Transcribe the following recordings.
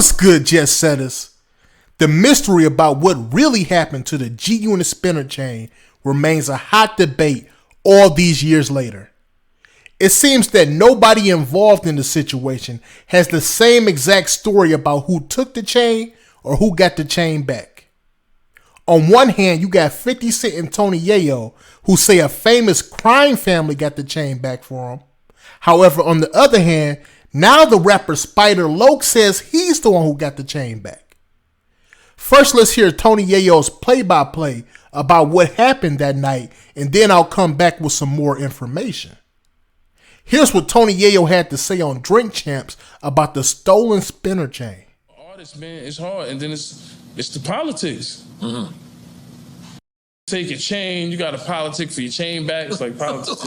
What's good, jet setters? The mystery about what really happened to the G-Unit spinner chain remains a hot debate all these years later. It seems that nobody involved in the situation has the same exact story about who took the chain or who got the chain back. On one hand, you got 50 Cent and Tony Yayo, who say a famous crime family got the chain back for them. However, on the other hand, now the rapper Spider Loc says he's the one who got the chain back. First, let's hear Tony Yayo's play-by-play about what happened that night, and then I'll come back with some more information. Here's what Tony Yayo had to say on Drink Champs about the stolen spinner chain. Artists, man, it's hard, and then it's the politics. Mm-hmm. Take your chain, you got to politic for your chain back. It's like politics.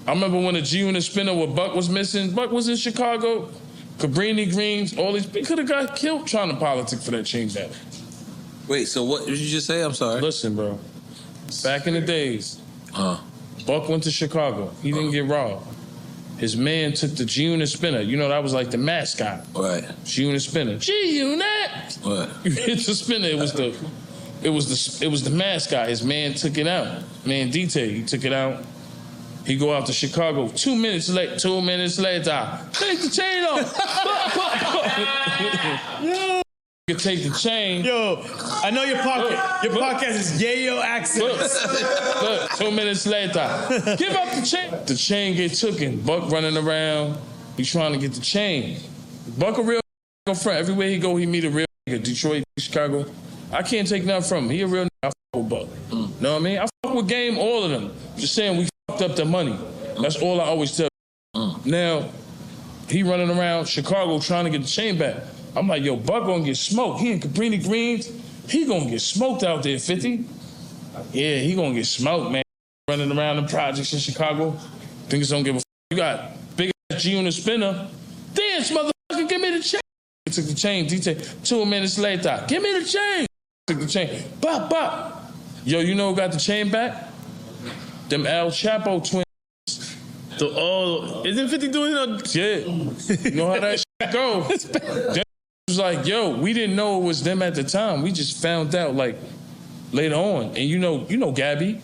I remember when the G-Unit spinner with Buck was missing. Buck was in Chicago. Cabrini Greens, all these people could have got killed trying to politic for that chain back. Wait, so what did you just say? I'm sorry. Listen, bro. Back in the days, Buck went to Chicago. He didn't get robbed. His man took the G-Unit spinner. You know, that was like the mascot. Right. G-Unit spinner. G-Unit! What? You hit the spinner. It was the mascot. His man took it out. Man, detail. He took it out. He go out to Chicago. 2 minutes later, take the chain off. You take the chain. Yo, I know your podcast is Yayo Accents. Look, 2 minutes later, give up the chain. The chain get taken. Buck running around. He trying to get the chain. Buck a real friend. Everywhere he go, he meet a real nigga. Detroit, Chicago. I can't take nothing from him. He a real nigga. I fuck with Buck. Know what I mean? I fuck with Game, all of them. Just saying we fucked up the money. That's all I always tell you. Now, he running around Chicago trying to get the chain back. I'm like, yo, Buck gonna get smoked. He in Cabrini Greens. He gonna get smoked out there, 50. Yeah, he gonna get smoked, man. Running around the projects in Chicago. Niggas don't give a fuck. You got big ass G-Unit spinner. Dance, motherfucker, give me the chain. He took the chain, detail. 2 minutes later, give me the chain. Took the chain. Bop, bop. Yo, you know who got the chain back? Them El Chapo twins. Isn't 50 doing it? Yeah. You know how that shit go. It was like, yo, we didn't know it was them at the time. We just found out like later on. And you know Gabby.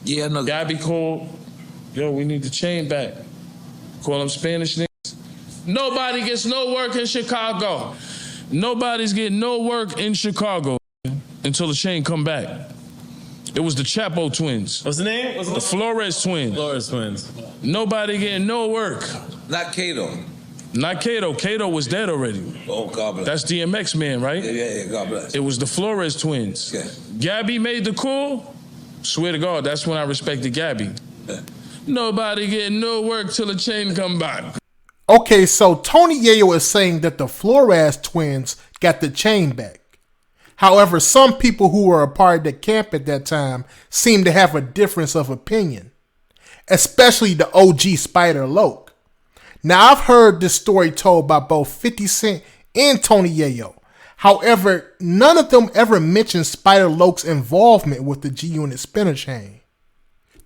Yeah, I know. Gabby called, yo, we need the chain back. Call them Spanish niggas. Nobody gets no work in Chicago. Nobody's getting no work in Chicago until the chain come back. It was the Chapo twins. What's the name? The Flores twins. Flores twins. Nobody getting no work. Not Kato. Not Kato. Kato was dead already. Oh, God bless. That's DMX man, right? Yeah, God bless. It was the Flores twins. Okay. Gabby made the call. Swear to God, that's when I respected Gabby. Yeah. Nobody getting no work till the chain come back. Okay, so Tony Yayo is saying that the Flores twins got the chain back. However, some people who were a part of the camp at that time seem to have a difference of opinion, especially the OG Spider Loc. Now, I've heard this story told by both 50 Cent and Tony Yayo. However, none of them ever mentioned Spider Loc's involvement with the G-Unit spinner chain.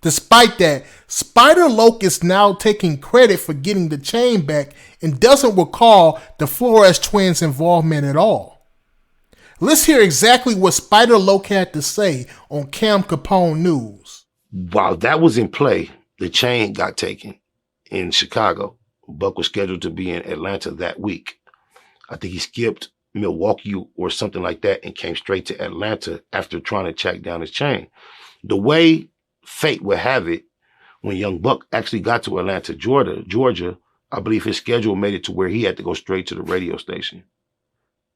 Despite that, Spider Loc is now taking credit for getting the chain back and doesn't recall the Flores twins' involvement at all. Let's hear exactly what Spider Loc had to say on Cam Capone News. While that was in play, the chain got taken in Chicago. Buck was scheduled to be in Atlanta that week. I think he skipped Milwaukee or something like that and came straight to Atlanta after trying to track down his chain. The way fate would have it, when young Buck actually got to Atlanta, Georgia, I believe his schedule made it to where he had to go straight to the radio station.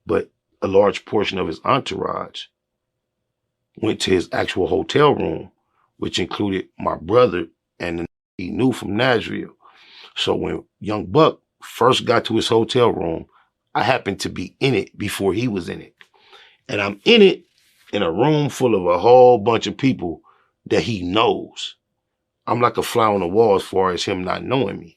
But a large portion of his entourage went to his actual hotel room, which included my brother and the he knew from Nashville. So when young Buck first got to his hotel room, I happened to be in it before he was in it. And I'm in it in a room full of a whole bunch of people that he knows. I'm like a fly on the wall as far as him not knowing me.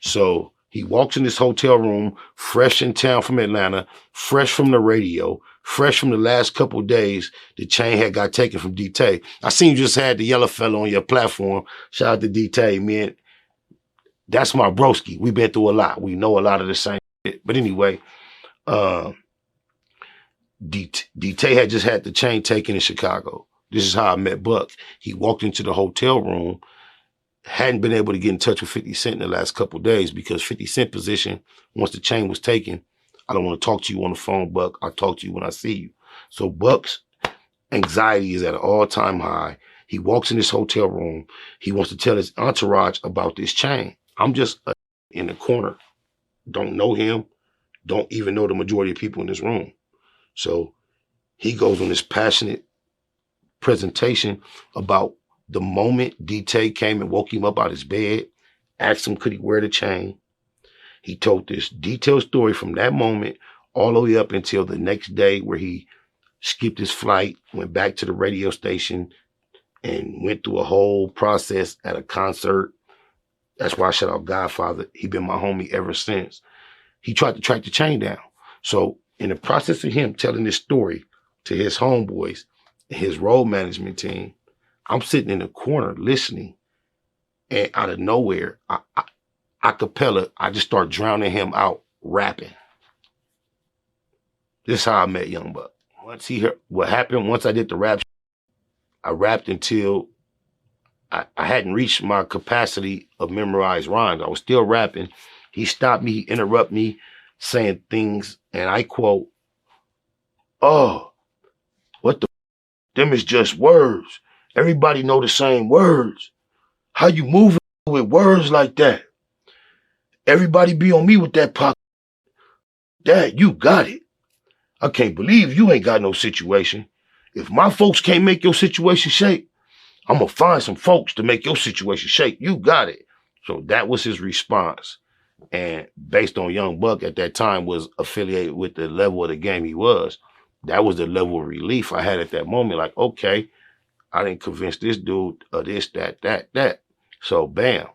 So he walks in this hotel room, fresh in town from Atlanta, fresh from the radio, fresh from the last couple of days the chain had got taken from D-Tay. I seen you just had the yellow fella on your platform. Shout out to D-Tay, man. That's my broski. We've been through a lot. We know a lot of the same shit. But anyway, D-Tay had just had the chain taken in Chicago. This is how I met Buck. He walked into the hotel room, hadn't been able to get in touch with 50 Cent in the last couple of days because 50 Cent position, once the chain was taken, I don't want to talk to you on the phone, Buck. I'll talk to you when I see you. So Buck's anxiety is at an all-time high. He walks in this hotel room. He wants to tell his entourage about this chain. I'm just in the corner. Don't know him. Don't even know the majority of people in this room. So he goes on this passionate presentation about the moment D-Tay came and woke him up out his bed, asked him could he wear the chain. He told this detailed story from that moment all the way up until the next day where he skipped his flight, went back to the radio station, and went through a whole process at a concert. That's why I shout out Godfather. He been my homie ever since. He tried to track the chain down. So in the process of him telling this story to his homeboys and his road management team, I'm sitting in the corner listening, and out of nowhere, a cappella, I just start drowning him out rapping. This is how I met Young Buck. Once he heard what happened, once I did the rap, I rapped until I hadn't reached my capacity of memorized rhymes. I was still rapping. He stopped me, he interrupted me, saying things, and I quote, "Oh, what the them is just words. Everybody know the same words. How you moving with words like that? Everybody be on me with that pocket. Dad, you got it. I can't believe you ain't got no situation. If my folks can't make your situation shake, I'm going to find some folks to make your situation shake. You got it." So that was his response. And based on Young Buck at that time was affiliated with the level of the game he was, that was the level of relief I had at that moment. Like, okay, I didn't convince this dude of this, that. So bam.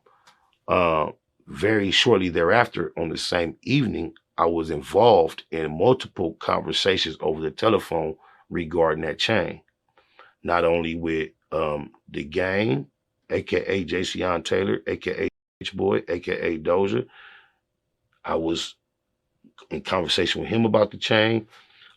Very shortly thereafter, on the same evening, I was involved in multiple conversations over the telephone regarding that chain. Not only with the gang, aka Jason Taylor, aka H-Boy, aka Doja. I was in conversation with him about the chain.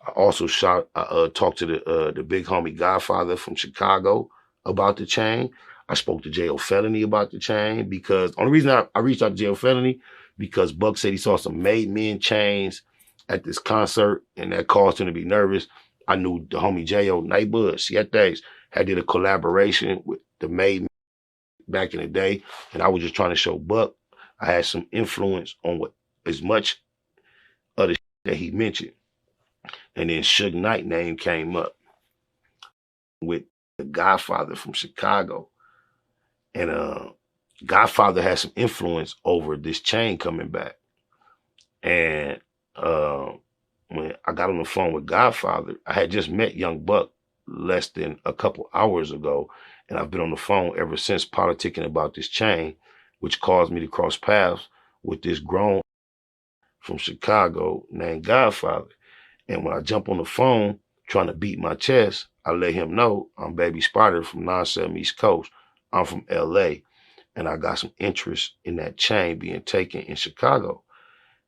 I also talked to the big homie Godfather from Chicago about the chain. I spoke to J.O. Felony about the chain because only reason I reached out to J.O. Felony because Buck said he saw some made men chains at this concert and that caused him to be nervous. I knew the homie J.O. Nightbud, Sietes, had did a collaboration with the made men back in the day, and I was just trying to show Buck I had some influence on what as much of the that he mentioned. And then Suge Knight name came up with the Godfather from Chicago. And Godfather had some influence over this chain coming back. And when I got on the phone with Godfather, I had just met Young Buck less than a couple hours ago. And I've been on the phone ever since politicking about this chain, which caused me to cross paths with this grown from Chicago named Godfather. And when I jump on the phone trying to beat my chest, I let him know I'm Baby Spider from 97 East Coast. I'm from LA, and I got some interest in that chain being taken in Chicago.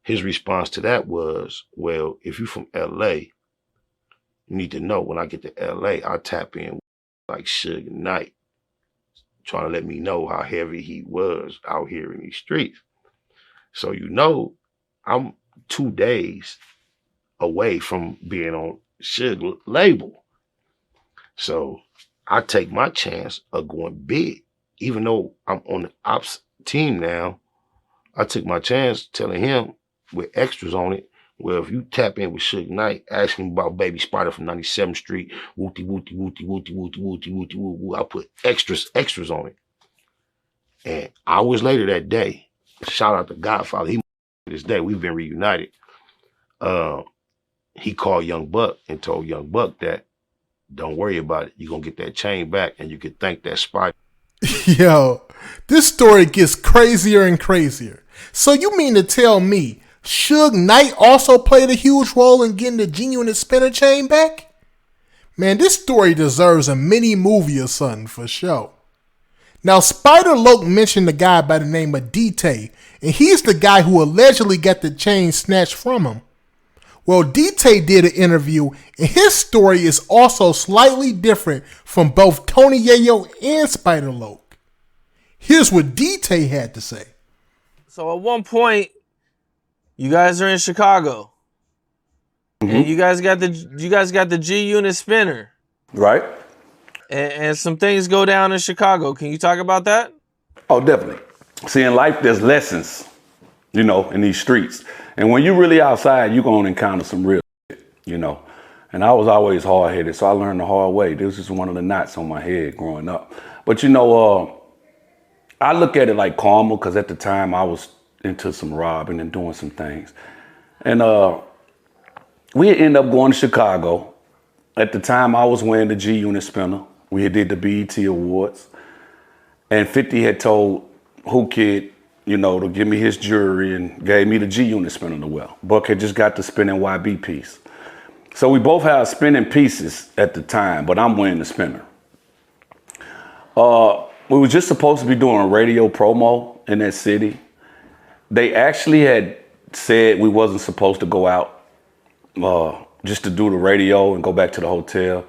His response to that was, well, if you're from LA, you need to know when I get to LA, I tap in like Suge Knight, trying to let me know how heavy he was out here in these streets. So you know, I'm 2 days away from being on Suge label. So I take my chance of going big. Even though I'm on the ops team now, I took my chance telling him with extras on it, well, if you tap in with Suge Knight, ask him about Baby Spider from 97th Street, wooty, wooty, wooty, wooty, wooty, wooty, wooty, woo, woo. I put extras on it. And hours later that day, shout out to Godfather, he this day, we've been reunited. He called Young Buck and told Young Buck that don't worry about it. You're going to get that chain back and you can thank that Spider. Yo, this story gets crazier and crazier. So you mean to tell me Suge Knight also played a huge role in getting the genuine spinner chain back? Man, this story deserves a mini movie or something for sure. Now, Spider Loke mentioned a guy by the name of D-Tay, and he's the guy who allegedly got the chain snatched from him. Well, D-Tay did an interview, and his story is also slightly different from both Tony Yayo and Spider Loke. Here's what D-Tay had to say. So at one point, you guys are in Chicago, and you guys got the G Unit spinner, Right? and some things go down in Chicago. Can you talk about that? Oh, definitely. See, in life, there's lessons, in these streets. And when you're really outside, you're going to encounter some real shit, And I was always hard-headed, so I learned the hard way. This is one of the knots on my head growing up. But, I look at it like karma, because at the time I was into some robbing and doing some things. And we ended up going to Chicago. At the time, I was wearing the G Unit spinner. We had did the BET Awards. And 50 had told Who Kid, to give me his jewelry and gave me the G Unit spinner to wear. Buck had just got the spinning YB piece. So we both had spinning pieces at the time, but I'm wearing the spinner. We were just supposed to be doing a radio promo in that city. They actually had said we wasn't supposed to go out just to do the radio and go back to the hotel.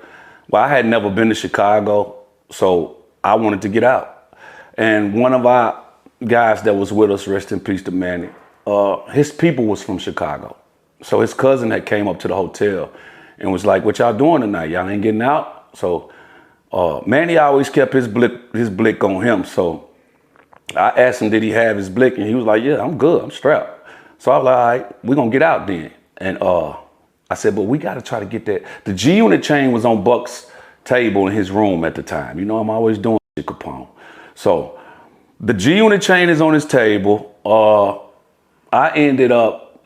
Well, I had never been to Chicago, so I wanted to get out. And one of our guys that was with us, rest in peace to Manny, his people was from Chicago. So his cousin had came up to the hotel and was like, "What y'all doing tonight? Y'all ain't getting out?" So Manny always kept his blick on him. So I asked him, did he have his blick? And he was like, "Yeah, I'm good. I'm strapped." So I was like, "All right, we're going to get out then." And I said, "But we got to try to get that." The G Unit chain was on Buck's table in his room at the time. I'm always doing shit, Capone. So the G Unit chain is on his table. I ended up,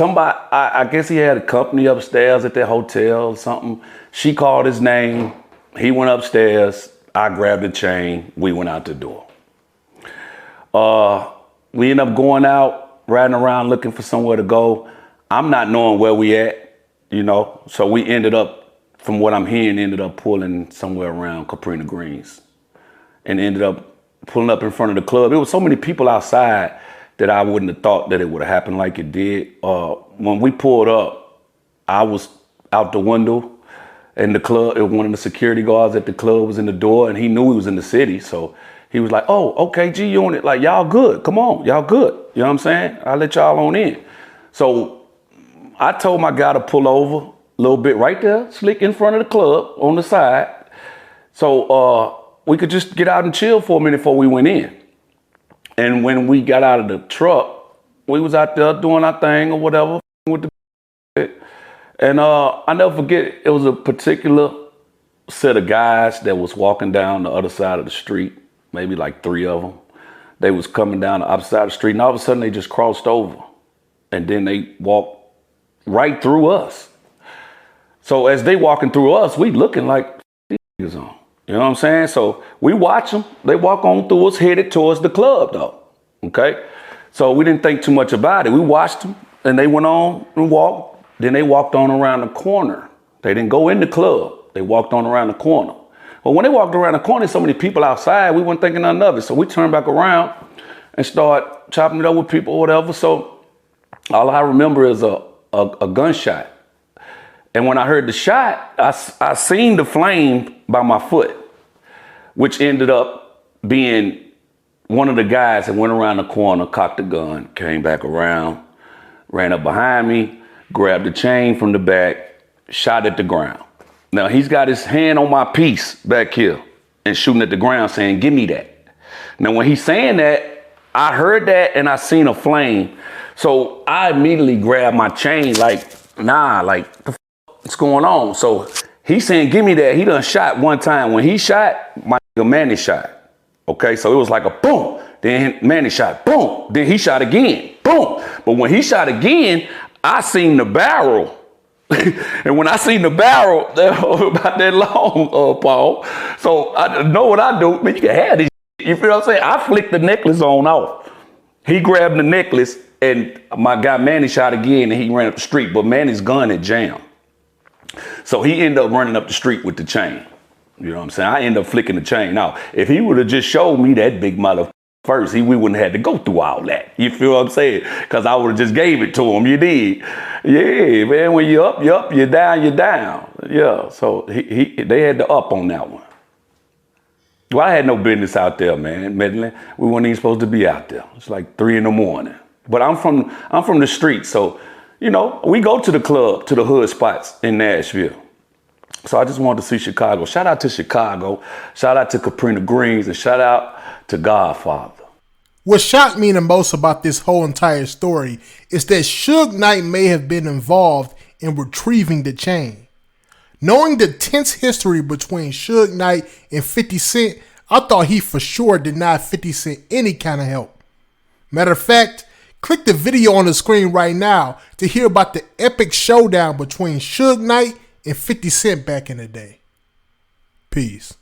I guess he had a company upstairs at that hotel or something. She called his name. He went upstairs. I grabbed the chain. We went out the door. We ended up going out, riding around looking for somewhere to go. I'm not knowing where we at, So we ended up, from what I'm hearing, pulling somewhere around Caprina Greens. And ended up pulling up in front of the club. There was so many people outside that I wouldn't have thought that it would have happened like it did. When we pulled up, I was out the window in the club. One of the security guards at the club was in the door, and he knew we was in the city. So he was like, "Oh, okay, G Unit, like y'all good. Come on, y'all good." You know what I'm saying? I'll let y'all on in. So I told my guy to pull over a little bit right there, slick in front of the club on the side. So we could just get out and chill for a minute before we went in. And when we got out of the truck, we was out there doing our thing or whatever with the and I never forget, it was a particular set of guys that was walking down the other side of the street, maybe like 3 of them. They was coming down the opposite side of the street, and all of a sudden they just crossed over, and then they walked right through us. So as they walking through us, we looking like these niggas on. You know what I'm saying? So we watch them. They walk on through us, headed towards the club, though. Okay? So we didn't think too much about it. We watched them, and they went on and walked. Then they walked on around the corner. They didn't go in the club. They walked on around the corner. Well, when they walked around the corner, so many people outside, we weren't thinking nothing of it. So we turned back around and start chopping it up with people or whatever. So all I remember is a gunshot. And when I heard the shot, I seen the flame by my foot, which ended up being one of the guys that went around the corner, cocked the gun, came back around, ran up behind me, grabbed the chain from the back, shot at the ground. Now he's got his hand on my piece back here and shooting at the ground saying, "Give me that." Now when he's saying that, I heard that and I seen a flame. So I immediately grabbed my chain like, nah, like, what's going on? So he's saying, "Give me that." He done shot one time. When he shot, my nigga Manny shot. Okay, so it was like a boom. Then Manny shot, boom. Then he shot again, boom. But when he shot again, I seen the barrel. And when I seen the barrel, they're about that long, Paul. So I know what I do. Man, you can have this. You feel what I'm saying? I flicked the necklace on off. He grabbed the necklace, and my guy Manny shot again, and he ran up the street. But Manny's gun had jammed. So he ended up running up the street with the chain. You know what I'm saying? I end up flicking the chain. Now, if he would have just showed me that big mother first, we wouldn't have had to go through all that. You feel what I'm saying? Because I would have just gave it to him. You did. Yeah, man, when you're up, you're down, you're down. Yeah, so they had the up on that one. Well, I had no business out there, man. Medley, we weren't even supposed to be out there. It's like 3 a.m. But I'm from the streets, so you know we go to the club, to the hood spots in Nashville. So I just wanted to see Chicago. Shout out to Chicago. Shout out to Caprina Greens, and shout out to Godfather. What shocked me the most about this whole entire story is that Suge Knight may have been involved in retrieving the chain. Knowing the tense history between Suge Knight and 50 Cent, I thought he for sure denied 50 Cent any kind of help. Matter of fact, click the video on the screen right now to hear about the epic showdown between Suge Knight and 50 Cent back in the day. Peace.